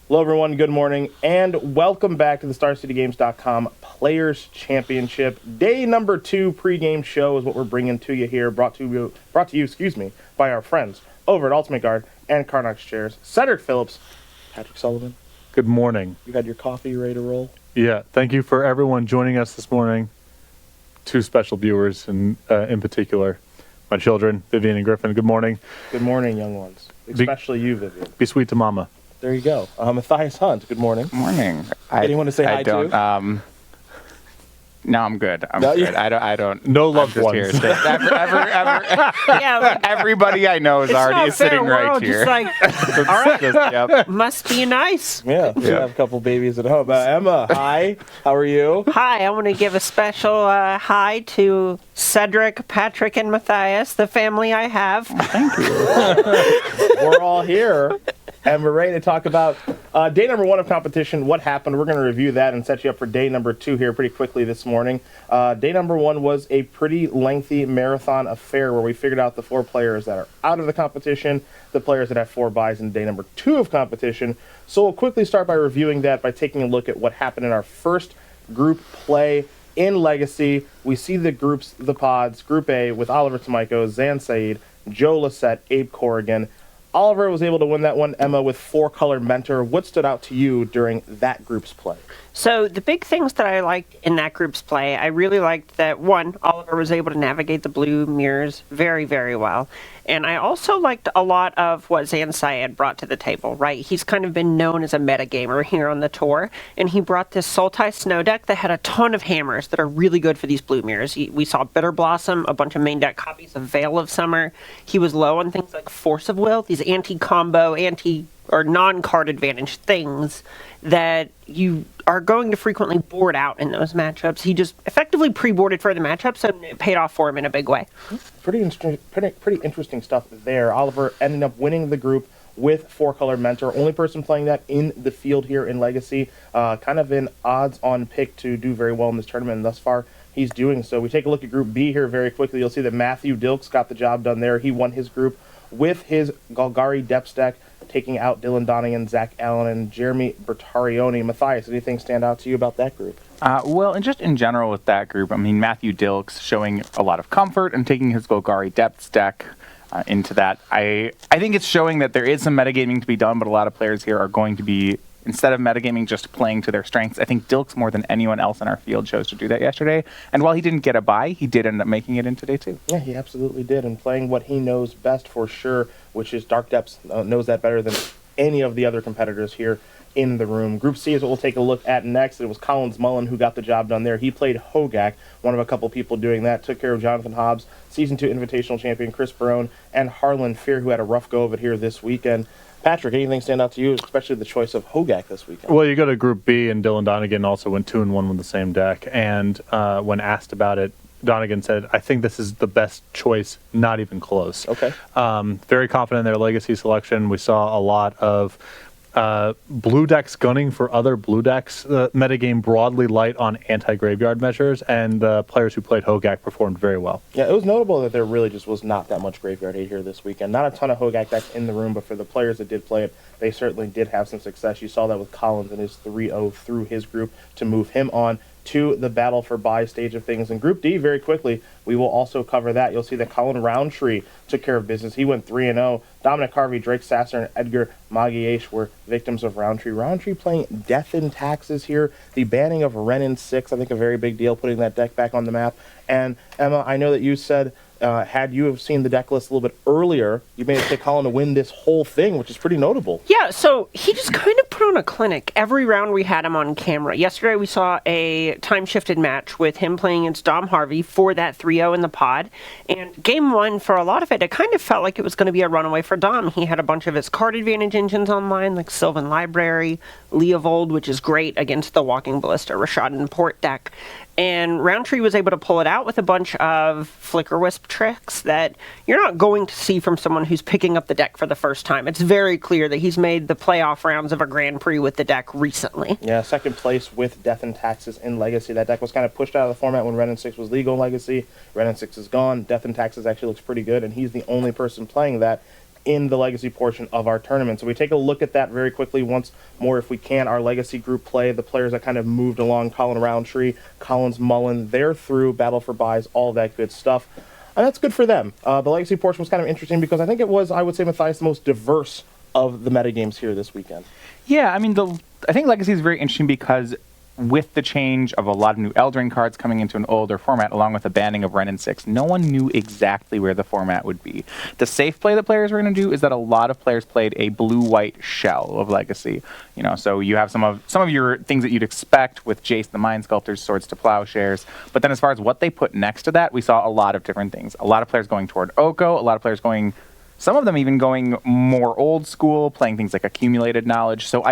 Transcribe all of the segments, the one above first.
Hello, everyone. Good morning, and welcome back to the StarCityGames.com Players Championship. Day number 2 pregame show is what we're bringing to you here, brought to you, by our friends over at Ultimate Guard and Carnox Chairs. Cedric Phillips, Patrick Sullivan. Good morning. You had your coffee ready to roll? Yeah, thank you for everyone joining us this morning. 2 special viewers, in particular, my children, Vivian and Griffin. Good morning. Good morning, young ones. Especially you, Vivian. Be sweet to Mama. There you go. Matthias Hunt, good morning. Morning. Anyone to say hi to? No, I'm good. I'm good. I don't. No loved ones. Everybody I know is already sitting right here. Just like, all right. Yep. Must be nice. Yeah, we have a couple babies at home. Emma, hi. How are you? Hi, I want to give a special hi to Cedric, Patrick, and Matthias, the family I have. Thank you. We're all here, and we're ready to talk about day number 1 of competition, what happened. We're going to review that and set you up for day number 2 here pretty quickly this morning. Day number 1 was a pretty lengthy marathon affair where we figured out the 4 players that are out of the competition, the players that have 4 buys in day number 2 of competition. So we'll quickly start by reviewing that by taking a look at what happened in our first group play in Legacy. We see the groups, the pods, Group A with Oliver Tomiko, Zan Said, Joe Lissette, Abe Corrigan. Oliver was able to win that one, Emma, with 4-color Mentor. What stood out to you during that group's play? So the big things that I liked in that group's play, I really liked that, one, Oliver was able to navigate the blue mirrors very, very well. And I also liked a lot of what Zan Syed brought to the table, right? He's kind of been known as a metagamer here on the tour, and he brought this Sultai Snow deck that had a ton of hammers that are really good for these blue mirrors. We saw Bitter Blossom, a bunch of main deck copies of Veil of Summer. He was low on things like Force of Will, these anti-combo, or non-card advantage things that you are going to frequently board out in those matchups. He just effectively pre-boarded for the matchups, and it paid off for him in a big way. Pretty interesting stuff there. Oliver ended up winning the group with 4-color Mentor. Only person playing that in the field here in Legacy. Kind of an odds-on pick to do very well in this tournament, and thus far he's doing so. We take a look at Group B here very quickly. You'll see that Matthew Dilks got the job done there. He won his group with his Golgari Depths deck, taking out Dylan Donegan, Zach Allen, and Jeremy Bertarioni. Matthias, anything stand out to you about that group? Well, and just in general with that group, I mean, Matthew Dilks showing a lot of comfort and taking his Golgari Depths deck into that. I think it's showing that there is some metagaming to be done, but a lot of players here are going to be, instead of metagaming, just playing to their strengths. I think Dilks, more than anyone else in our field, chose to do that yesterday. And while he didn't get a bye, he did end up making it into day 2. Yeah, he absolutely did, and playing what he knows best for sure, which is Dark Depths. Knows that better than any of the other competitors here in the room. Group C is what we'll take a look at next. It was Collins Mullen who got the job done there. He played Hogak, one of a couple people doing that, took care of Jonathan Hobbs, Season 2 Invitational Champion Chris Barone, and Harlan Fear, who had a rough go of it here this weekend. Patrick, anything stand out to you, especially the choice of Hogak this weekend? Well, you go to Group B, and Dylan Donegan also went 2-1 with the same deck. And when asked about it, Donegan said, I think this is the best choice, not even close. Okay. Very confident in their Legacy selection. We saw a lot of blue decks gunning for other blue decks. Metagame broadly light on anti-graveyard measures, and the players who played Hogak performed very well. Yeah, it was notable that there really just was not that much graveyard hate here this weekend. Not a ton of Hogak decks in the room, but for the players that did play it, they certainly did have some success. You saw that with Collins and his 3-0 through his group to move him on to the battle for buy stage of things. In Group D, very quickly, we will also cover that. You'll see that Colin Roundtree took care of business. He went 3-0. Dominic Harvey, Drake Sasser, and Edgar Magiesh were victims of Roundtree. Roundtree playing Death in Taxes here. The banning of Ren in 6, I think a very big deal, putting that deck back on the map. And Emma, I know that you said had you have seen the deck list a little bit earlier, you may have picked Colin to win this whole thing, which is pretty notable. Yeah, so he just kind of put on a clinic every round we had him on camera. Yesterday we saw a time-shifted match with him playing against Dom Harvey for that 3-0 in the pod. And game 1, for a lot of it, it kind of felt like it was going to be a runaway for Dom. He had a bunch of his card advantage engines online, like Sylvan Library, Leovold, which is great against the Walking Ballista, Rashad and Port deck. And Roundtree was able to pull it out with a bunch of Flicker Wisp tricks that you're not going to see from someone who's picking up the deck for the first time. It's very clear that he's made the playoff rounds of a Grand Prix with the deck recently. Yeah, second place with Death and Taxes in Legacy. That deck was kind of pushed out of the format when Ren and 6 was legal in Legacy. Ren and 6 is gone. Death and Taxes actually looks pretty good, and he's the only person playing that in the Legacy portion of our tournament. So we take a look at that very quickly once more if we can. Our Legacy group play, the players that kind of moved along, Colin Roundtree, Collins Mullen, they're through, Battle for Buys, all that good stuff. And that's good for them. The Legacy portion was kind of interesting because I think it was, I would say, Matthias, the most diverse of the metagames here this weekend. Yeah, I mean, I think Legacy is very interesting because with the change of a lot of new Eldring cards coming into an older format, along with the banning of Wrenn and 6, no one knew exactly where the format would be. The safe play that players were going to do is that a lot of players played a blue-white shell of Legacy. You know, so you have some of your things that you'd expect with Jace the Mind Sculptors, Swords to Plowshares. But then as far as what they put next to that, we saw a lot of different things. A lot of players going toward Oko, a lot of players going... Some of them even going more old school, playing things like accumulated knowledge. So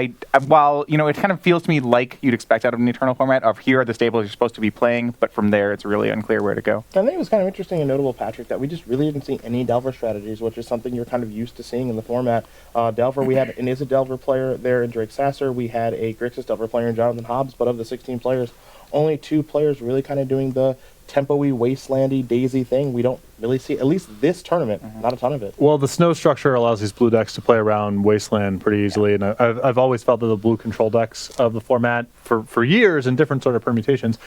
while, you know, it kind of feels to me like you'd expect out of an Eternal format of here are the staples you're supposed to be playing, but from there it's really unclear where to go. I think it was kind of interesting and notable, Patrick, that we just really didn't see any Delver strategies, which is something you're kind of used to seeing in the format. Delver, we had an Izzet Delver player there in Drake Sasser. We had a Grixis Delver player in Jonathan Hobbs, but of the 16 players, only 2 players really kind of doing the tempo-y, wastelandy, daisy thing. We don't really see, at least this tournament, not a ton of it. Well, the snow structure allows these blue decks to play around Wasteland pretty easily, and I've always felt that the blue control decks of the format for years in different sort of permutations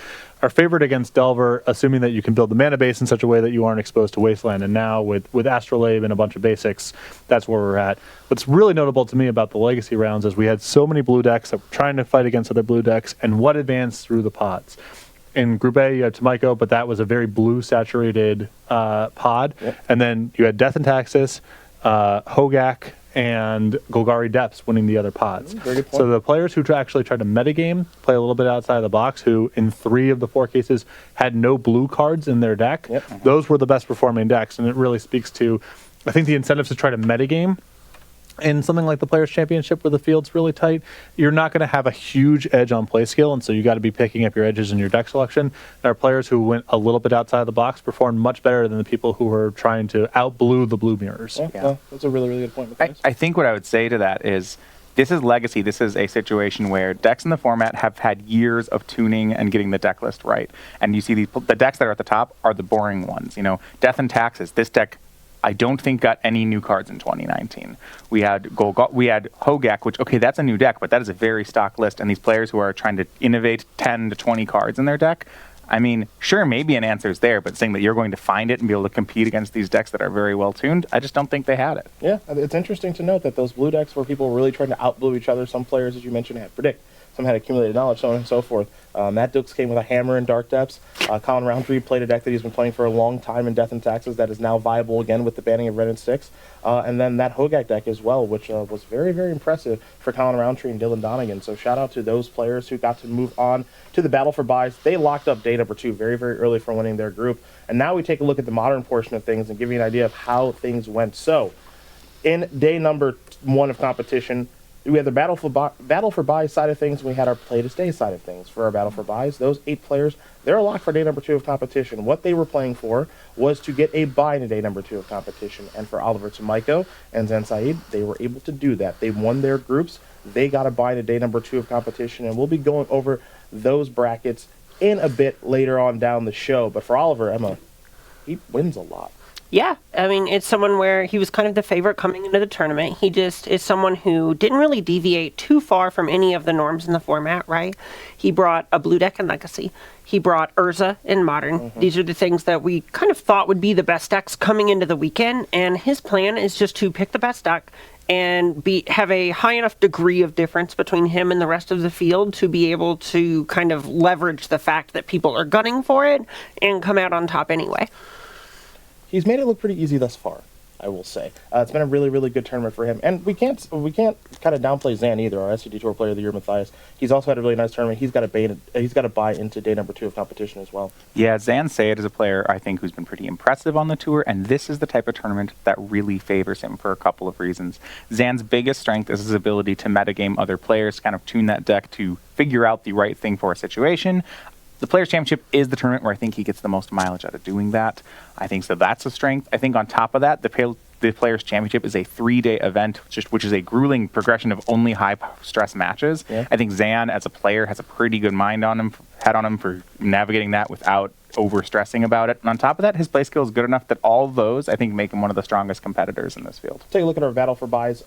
are favored against Delver, assuming that you can build the mana base in such a way that you aren't exposed to Wasteland. And now with Astrolabe and a bunch of basics, that's where we're at. What's really notable to me about the Legacy rounds is we had so many blue decks that were trying to fight against other blue decks, and what advanced through the pods. In Group A, you had Tomiko, but that was a very blue-saturated pod. Yep. And then you had Death and Taxis, Hogak, and Golgari Depths winning the other pods. Very good point. So the players who actually tried to metagame, play a little bit outside the box, who in 3 of the 4 cases had no blue cards in their deck, those were the best performing decks. And it really speaks to, I think, the incentives to try to metagame. In something like the Players' Championship where the field's really tight, you're not going to have a huge edge on play skill, and so you got to be picking up your edges in your deck selection. There are players who went a little bit outside the box, performed much better than the people who were trying to out-blue the blue mirrors. Yeah. Well, that's a really, really good point. I think what I would say to that is, this is Legacy. This is a situation where decks in the format have had years of tuning and getting the deck list right. And you see the decks that are at the top are the boring ones. You know, Death and Taxes, this deck I don't think got any new cards in 2019. We had Hogak, which, okay, that's a new deck, but that is a very stock list. And these players who are trying to innovate 10 to 20 cards in their deck, I mean, sure, maybe an answer is there, but saying that you're going to find it and be able to compete against these decks that are very well tuned, I just don't think they had it. Yeah, it's interesting to note that those blue decks where people were really trying to out-blue each other, some players, as you mentioned, had Predict. Some had accumulated knowledge, so on and so forth. Matt Dukes came with a hammer in Dark Depths. Colin Roundtree played a deck that he's been playing for a long time in Death and Taxes that is now viable again with the banning of Wrenn and 6. And then that Hogak deck as well, which was very, very impressive for Colin Roundtree and Dylan Donegan. So shout out to those players who got to move on to the Battle for Buys. They locked up day number 2 very, very early for winning their group. And now we take a look at the modern portion of things and give you an idea of how things went. So in day number 1 of competition, we had the Battle for Buys side of things, and we had our Play to Stay side of things. For our Battle for Buys, those 8 players, they're locked for day number 2 of competition. What they were playing for was to get a buy in day number 2 of competition. And for Oliver Tomiko and Zen Said, they were able to do that. They won their groups. They got a buy in day number 2 of competition, and we'll be going over those brackets in a bit later on down the show. But for Oliver, Emma, he wins a lot. Yeah, I mean, it's someone where he was kind of the favorite coming into the tournament. He just is someone who didn't really deviate too far from any of the norms in the format, right? He brought a blue deck in Legacy. He brought Urza in Modern. Mm-hmm. These are the things that we kind of thought would be the best decks coming into the weekend, and his plan is just to pick the best deck and have a high enough degree of difference between him and the rest of the field to be able to kind of leverage the fact that people are gunning for it and come out on top anyway. He's made it look pretty easy thus far, I will say. It's been a really, really good tournament for him. And we can't kind of downplay Zan either, our SCG Tour Player of the Year, Matthias. He's also had a really nice tournament. He's got a buy into day number 2 of competition as well. Yeah, Zan Sayed is a player, I think, who's been pretty impressive on the tour, and this is the type of tournament that really favors him for a couple of reasons. Zan's biggest strength is his ability to metagame other players, kind of tune that deck to figure out the right thing for a situation. The Players' Championship is the tournament where I think he gets the most mileage out of doing that. I think so that's a strength. I think on top of that, the the Players' Championship is a 3-day event, which is a grueling progression of only high-stress matches. Yeah. I think Zan, as a player, has a pretty good head on him for navigating that without over-stressing about it. And on top of that, his play skill is good enough that all of those, I think, make him one of the strongest competitors in this field. Take a look at our Battle for Buys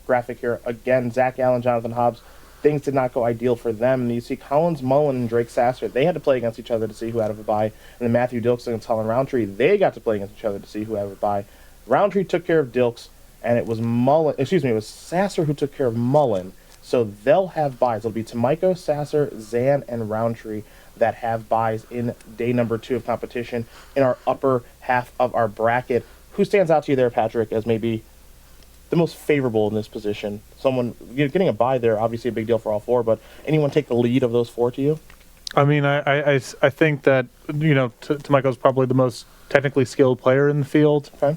graphic here. Again, Zach Allen, Jonathan Hobbs, things did not go ideal for them. And you see Collins, Mullen, and Drake Sasser, they had to play against each other to see who had a bye. And then Matthew Dilks and Colin Roundtree, they got to play against each other to see who had a bye. Roundtree took care of Dilks, and it was it was Sasser who took care of Mullen. So they'll have buys. It'll be Tomiko, Sasser, Zan, and Roundtree that have buys in day number 2 of competition in our upper half of our bracket. Who stands out to you there, Patrick, as maybe the most favorable in this position? Someone getting a bye there, obviously a big deal for all 4, but anyone take the lead of those 4 to you? I mean, I think that, Tomiko's probably the most technically skilled player in the field. Okay.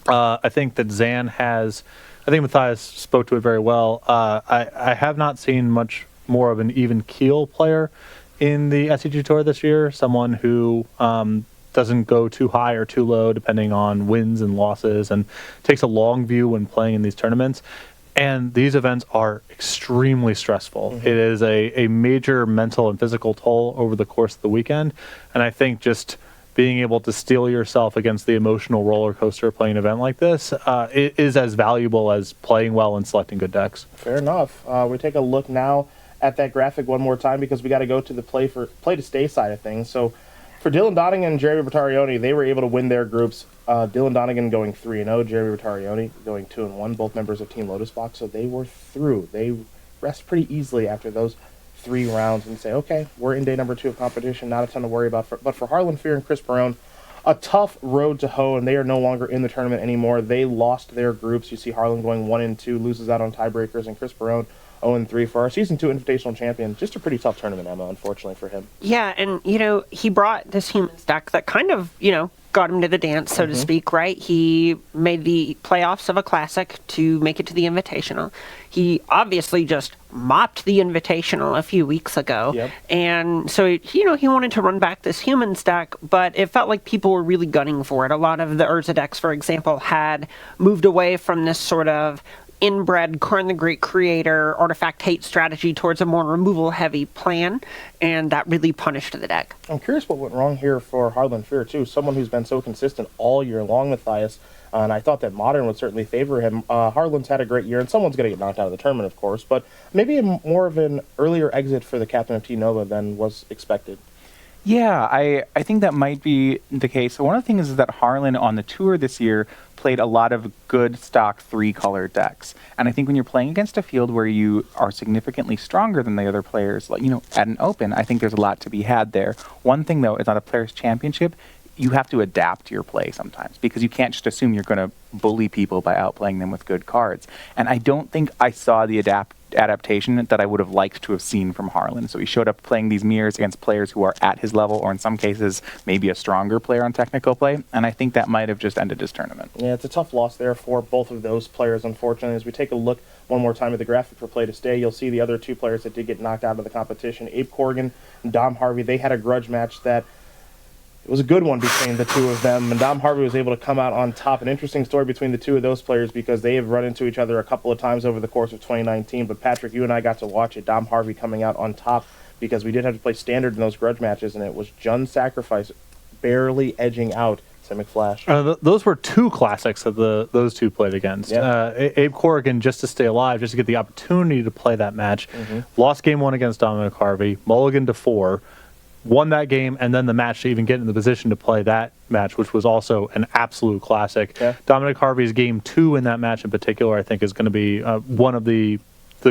I think that Zan has, I think Matthias spoke to it very well. I have not seen much more of an even keel player in the SCG Tour this year, someone who doesn't go too high or too low depending on wins and losses and takes a long view when playing in these tournaments. And these events are extremely stressful. Mm-hmm. It is a major mental and physical toll over the course of the weekend. And I think just being able to steel yourself against the emotional roller coaster of playing an event like this is as valuable as playing well and selecting good decks. Fair enough. We take a look now at that graphic one more time because we got to go to the play to stay side of things. So for Dylan Donegan and Jeremy Bertarioni, they were able to win their groups. Dylan Donegan going 3-0, Jeremy Bertarioni going 2-1, both members of Team Lotus Box, so they were through. They rest pretty easily after those 3 rounds and say, okay, we're in day number 2 of competition, not a ton to worry about. But for Harlan Fear and Chris Barone, a tough road to hoe, and they are no longer in the tournament anymore. They lost their groups. You see Harlan going 1-2, loses out on tiebreakers, and Chris Barone 0-3 for our Season 2 Invitational Champion. Just a pretty tough tournament, Emma, unfortunately for him. Yeah, and, he brought this humans deck that kind of, got him to the dance, so to speak, right? He made the playoffs of a Classic to make it to the Invitational. He obviously just mopped the Invitational a few weeks ago. Yep. And so, he wanted to run back this humans deck, but it felt like people were really gunning for it. A lot of the Urza decks, for example, had moved away from this sort of inbred Karn the Great Creator artifact hate strategy towards a more removal heavy plan, and that really punished the deck. I'm curious what went wrong here for Harlan Fear too, someone who's been so consistent all year long, Matthias, and I thought that Modern would certainly favor him. Harlan's had a great year, and someone's going to get knocked out of the tournament, of course, but maybe more of an earlier exit for the captain of T-Nova than was expected. Yeah, I think that might be the case. One of the things is that Harlan on the tour this year played a lot of good stock 3-color decks. And I think when you're playing against a field where you are significantly stronger than the other players, like, at an open, I think there's a lot to be had there. One thing, though, is on a Players' Championship, you have to adapt your play sometimes because you can't just assume you're going to bully people by outplaying them with good cards. And I don't think I saw the adaptation that I would have liked to have seen from Harlan. So he showed up playing these mirrors against players who are at his level, or in some cases, maybe a stronger player on technical play. And I think that might have just ended his tournament. Yeah, it's a tough loss there for both of those players, unfortunately. As we take a look one more time at the graphic for play to stay, you'll see the other 2 players that did get knocked out of the competition. Abe Corrigan and Dom Harvey, they had a grudge match that it was a good one between the 2 of them, and Dom Harvey was able to come out on top. An interesting story between the 2 of those players because they have run into each other a couple of times over the course of 2019, but Patrick, you and I got to watch it. Dom Harvey coming out on top because we did have to play standard in those grudge matches, and it was Jun Sacrifice barely edging out Simic Flash. Those were 2 classics that those 2 played against. Yeah. Abe Corrigan, just to stay alive, just to get the opportunity to play that match, lost game 1 against Dominic Harvey, mulligan to 4, won that game, and then the match to even get in the position to play that match, which was also an absolute classic. Yeah. Dominic Harvey's game 2 in that match in particular, I think, is going to be one of the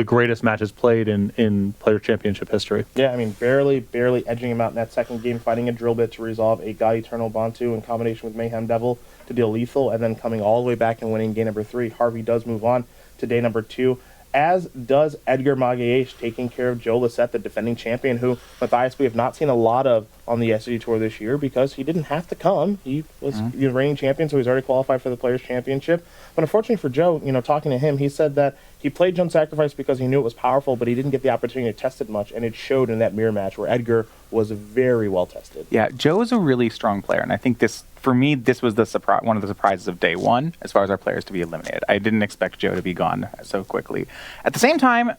greatest matches played in Player Championship history. Yeah, I mean, barely edging him out in that second game, fighting a drill bit to resolve a God Eternal Bantu in combination with Mayhem Devil to deal lethal, and then coming all the way back and winning game number 3. Harvey does move on to day number 2. As does Edgar Magalhaes, taking care of Joe Lisette, the defending champion, who, Matthias, we have not seen a lot of on the SCG Tour this year because he didn't have to come. He was the reigning champion, so he's already qualified for the Players' Championship. But unfortunately for Joe, talking to him, he said that he played Jund Sacrifice because he knew it was powerful, but he didn't get the opportunity to test it much, and it showed in that mirror match where Edgar was very well tested. Yeah, Joe is a really strong player, and I think this, for me, this was one of the surprises of day one as far as our players to be eliminated. I didn't expect Joe to be gone so quickly. At the same time,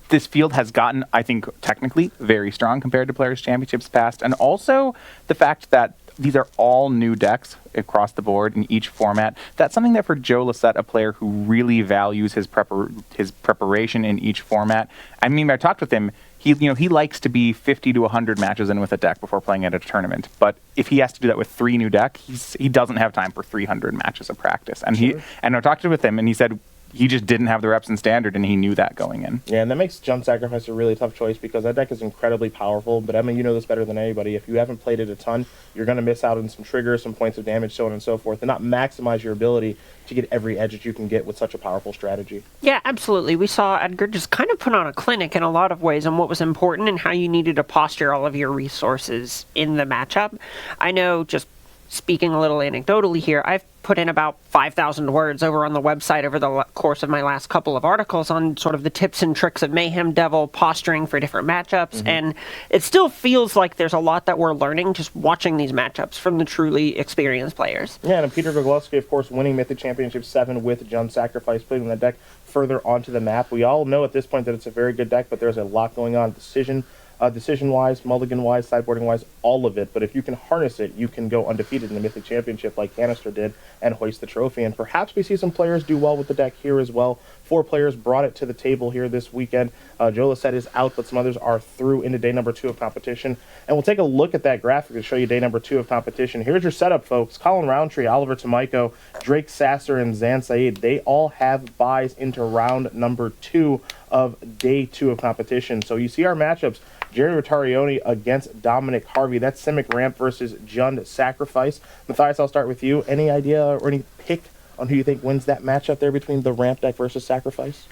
this field has gotten, I think, technically very strong compared to Players' Championships past, and also the fact that these are all new decks across the board in each format. That's something that for Joe Lissette, a player who really values his preparation in each format. I mean, I talked with him. He likes to be 50 to 100 matches in with a deck before playing at a tournament. But if he has to do that with 3 new decks, he doesn't have time for 300 matches of practice. And I talked with him, and he said he just didn't have the reps in Standard, and he knew that going in. Yeah, and that makes Jund Sacrifice a really tough choice because that deck is incredibly powerful. But Emma, you know this better than anybody. If you haven't played it a ton, you're going to miss out on some triggers, some points of damage, so on and so forth, and not maximize your ability to get every edge that you can get with such a powerful strategy. Yeah, absolutely. We saw Edgar just kind of put on a clinic in a lot of ways on what was important and how you needed to posture all of your resources in the matchup. I know, just speaking a little anecdotally here, I've put in about 5,000 words over on the website over the course of my last couple of articles on sort of the tips and tricks of Mayhem Devil, posturing for different matchups, and it still feels like there's a lot that we're learning just watching these matchups from the truly experienced players. Yeah, and Peter Goglowski, of course, winning Mythic Championship 7 with Jund Sacrifice, putting that deck further onto the map. We all know at this point that it's a very good deck, but there's a lot going on decision-wise, mulligan-wise, sideboarding-wise, all of it. But if you can harness it, you can go undefeated in the Mythic Championship like Canister did and hoist the trophy. And perhaps we see some players do well with the deck here as well. 4 players brought it to the table here this weekend. Joe Lissette is out, but some others are through into day number 2 of competition. And we'll take a look at that graphic to show you day number 2 of competition. Here's your setup, folks. Colin Roundtree, Oliver Tomiko, Drake Sasser, and Zan Saeed. They all have buys into round number 2 of day 2 of competition. So you see our matchups. Jerry Rotarioni against Dominic Harvey. That's Simic Ramp versus Jund Sacrifice. Matthias, I'll start with you. Any idea or any pick on who you think wins that matchup there between the Ramp deck versus Sacrifice?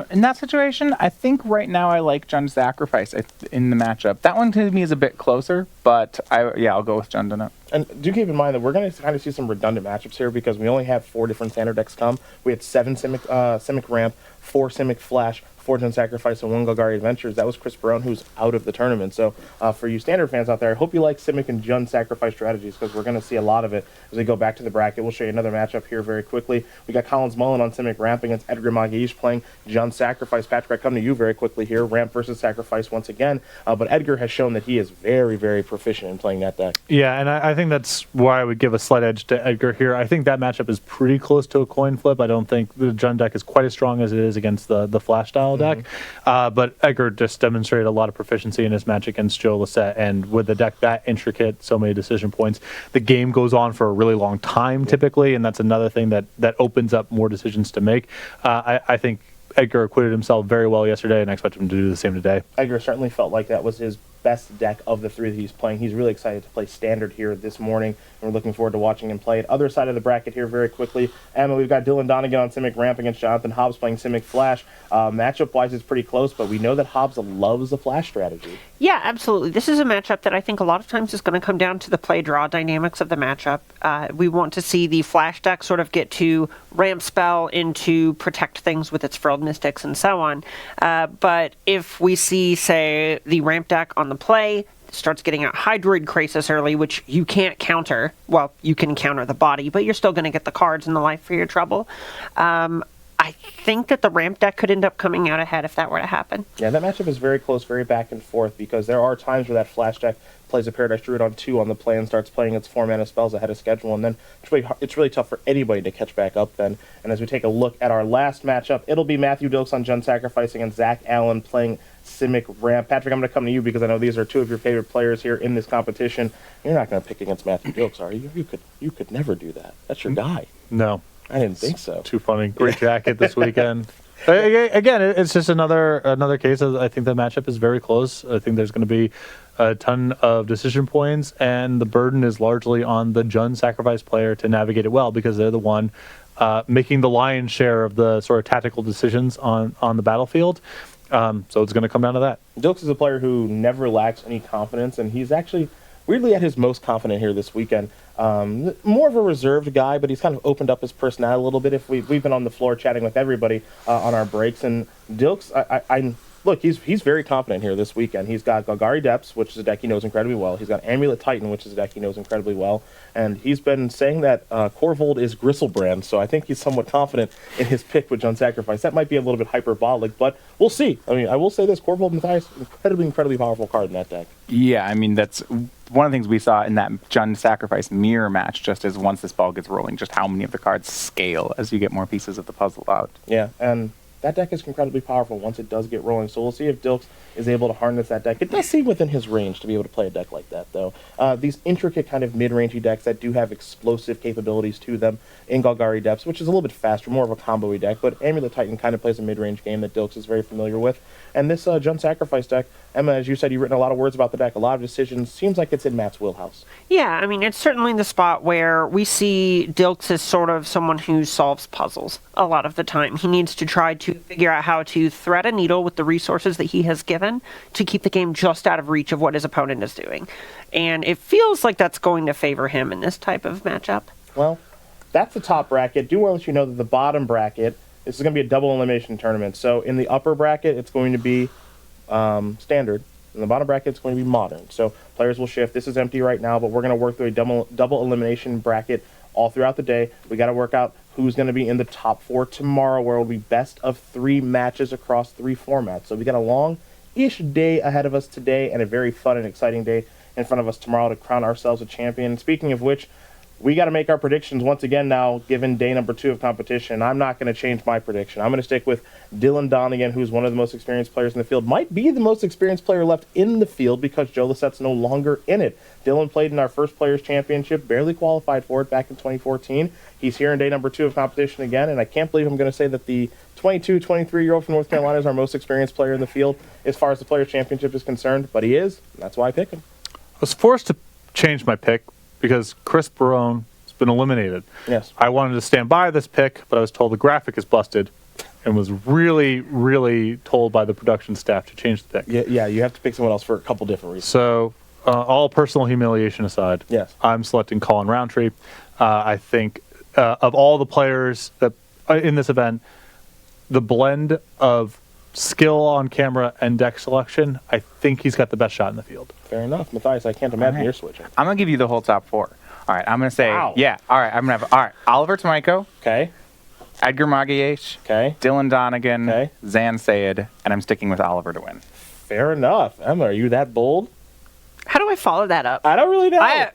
In that situation, I think right now I like Jund Sacrifice in the matchup. That one to me is a bit closer, but I'll go with Jund in it. And do keep in mind that we're going to kind of see some redundant matchups here because we only have 4 different standard decks come. We had 7 Simic Ramp, 4 Simic Flash, 4 Jund Sacrifice, and 1 Golgari Adventures. That was Chris Barone, who's out of the tournament. So for you standard fans out there, I hope you like Simic and Jund Sacrifice strategies because we're going to see a lot of it as we go back to the bracket. We'll show you another matchup here very quickly. We got Collins Mullen on Simic Ramp against Edgar Maguiche playing Jund Sacrifice. Patrick, I come to you very quickly here. Ramp versus Sacrifice once again. But Edgar has shown that he is very, very proficient in playing that deck. Yeah, and I think that's why I would give a slight edge to Edgar here. I think that matchup is pretty close to a coin flip. I don't think the Jund deck is quite as strong as it is against the Flash style deck. But Edgar just demonstrated a lot of proficiency in his match against Joe Lissette, and with the deck that intricate, so many decision points, the game goes on for a really long time typically, and that's another thing that opens up more decisions to make. I think Edgar acquitted himself very well yesterday, and I expect him to do the same today. Edgar certainly felt like that was his best deck of the 3 that he's playing. He's really excited to play Standard here this morning, and we're looking forward to watching him play it. Other side of the bracket here very quickly. Emma, we've got Dylan Donegan on Simic Ramp against Jonathan Hobbs playing Simic Flash. Matchup-wise, it's pretty close, but we know that Hobbs loves the Flash strategy. Yeah, absolutely. This is a matchup that I think a lot of times is going to come down to the play-draw dynamics of the matchup. We want to see the Flash deck sort of get to ramp spell into protect things with its Frilled Mystics and so on. But if we see, say, the ramp deck on the play starts getting out Hydroid Crisis early, which you can't counter. Well, you can counter the body, but you're still going to get the cards and the life for your trouble. I think that the ramp deck could end up coming out ahead if that were to happen. Yeah, that matchup is very close, very back and forth, because there are times where that Flash deck plays a Paradise Druid on 2 on the play and starts playing its 4-mana spells ahead of schedule, and then it's really tough for anybody to catch back up then. And as we take a look at our last matchup, it'll be Matthew Dilks on Jund Sacrifice against Zach Allen playing Simic Ramp. Patrick, I'm going to come to you because I know these are 2 of your favorite players here in this competition. You're not going to pick against Matthew Dilks, are you? You could never do that. That's your guy. No. I didn't think so. Too funny. Great jacket this weekend. Again, it's just another case of, I think the matchup is very close. I think there's going to be a ton of decision points, and the burden is largely on the Jund Sacrifice player to navigate it well because they're the one making the lion's share of the sort of tactical decisions on the battlefield. So it's going to come down to that. Dilks is a player who never lacks any confidence, and he's actually weirdly at his most confident here this weekend. More of a reserved guy, but he's kind of opened up his personality a little bit. If we've been on the floor chatting with everybody on our breaks, and Dilks, look, he's very confident here this weekend. He's got Golgari Depths, which is a deck he knows incredibly well. He's got Amulet Titan, which is a deck he knows incredibly well. And he's been saying that Corvold is Gristlebrand, so I think he's somewhat confident in his pick with Jund Sacrifice. That might be a little bit hyperbolic, but we'll see. I mean, I will say this, Corvold Matthias, incredibly powerful card in that deck. Yeah, I mean, that's one of the things we saw in that Jund Sacrifice mirror match, just as once this ball gets rolling, just how many of the cards scale as you get more pieces of the puzzle out. Yeah, and that deck is incredibly powerful once it does get rolling, so we'll see if Dilks is able to harness that deck. It does seem within his range to be able to play a deck like that, though. These intricate kind of mid-rangey decks that do have explosive capabilities to them in Golgari Depths, which is a little bit faster, more of a combo-y deck, but Amulet Titan kind of plays a mid-range game that Dilks is very familiar with. And this Jund Sacrifice deck, Emma, as you said, you've written a lot of words about the deck, a lot of decisions. Seems like it's in Matt's wheelhouse. Yeah, I mean, it's certainly the spot where we see Dilks as sort of someone who solves puzzles a lot of the time. He needs to try to figure out how to thread a needle with the resources that he has given to keep the game just out of reach of what his opponent is doing. And it feels like that's going to favor him in this type of matchup. Well, that's the top bracket. Do want to let you know that the bottom bracket, this is going to be a double elimination tournament. So in the upper bracket, it's going to be standard. In the bottom bracket, it's going to be modern. So players will shift. This is empty right now, but we're going to work through a double elimination bracket all throughout the day. We got to work out who's going to be in the top 4 tomorrow, where it will be best of 3 matches across 3 formats. So we got a long-ish day ahead of us today and a very fun and exciting day in front of us tomorrow to crown ourselves a champion. And speaking of which, we got to make our predictions once again now, given day number 2 of competition. I'm not going to change my prediction. I'm going to stick with Dylan Donegan, who's one of the most experienced players in the field. Might be the most experienced player left in the field because Joe Lissette's no longer in it. Dylan played in our first Players' Championship, barely qualified for it back in 2014. He's here in day number 2 of competition again, and I can't believe I'm going to say that the 22, 23-year-old from North Carolina is our most experienced player in the field as far as the Players' Championship is concerned, but he is, and that's why I pick him. I was forced to change my pick because Chris Barone has been eliminated. Yes. I wanted to stand by this pick, but I was told the graphic is busted and was really told by the production staff to change the pick. Yeah, you have to pick someone else for a couple different reasons. So, all personal humiliation aside, Yes. I'm selecting Colin Roundtree. I think of all the players that in this event, the blend of skill on camera and deck selection, I think he's got the best shot in the field. Fair enough. Matthias, I can't imagine you're switching. I'm going to give you the whole top 4. All right, I'm going to say, Wow. yeah, all right, I'm going to have, all right, Oliver Tomiko, Okay. Edgar Magalhaes, Okay. Dylan Donegan, Okay. Zan Sayed, and I'm sticking with Oliver to win. Fair enough. Emma, are you that bold? How do I follow that up? I don't really know.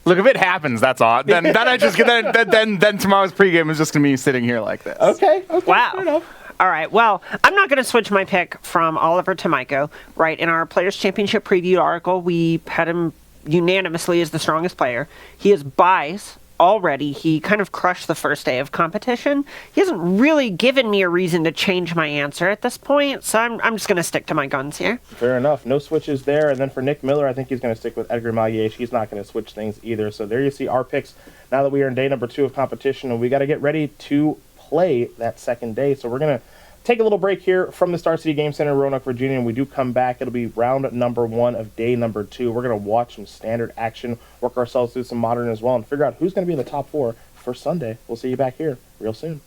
Look, if it happens, that's all. Then I just then tomorrow's pregame is just going to be sitting here like this. Okay. Wow. Fair enough. All right. Well, I'm not going to switch my pick from Oliver Tomiko. Right. In our Players' Championship preview article, we had him unanimously as the strongest player. He is biased already. He kind of crushed the first day of competition. He hasn't really given me a reason to change my answer at this point, so I'm just going to stick to my guns here. Fair enough. No switches there. And then for Nick Miller, I think he's going to stick with Edgar Magalhaes. He's not going to switch things either. So there you see our picks now that we are in day number 2 of competition, and we got to get ready to play that second day. So we're going to take a little break here from the Star City Game Center in Roanoke, Virginia. And we do come back. It'll be round number 1 of day number 2. We're going to watch some standard action, work ourselves through some modern as well, and figure out who's going to be in the top 4 for Sunday. We'll see you back here real soon.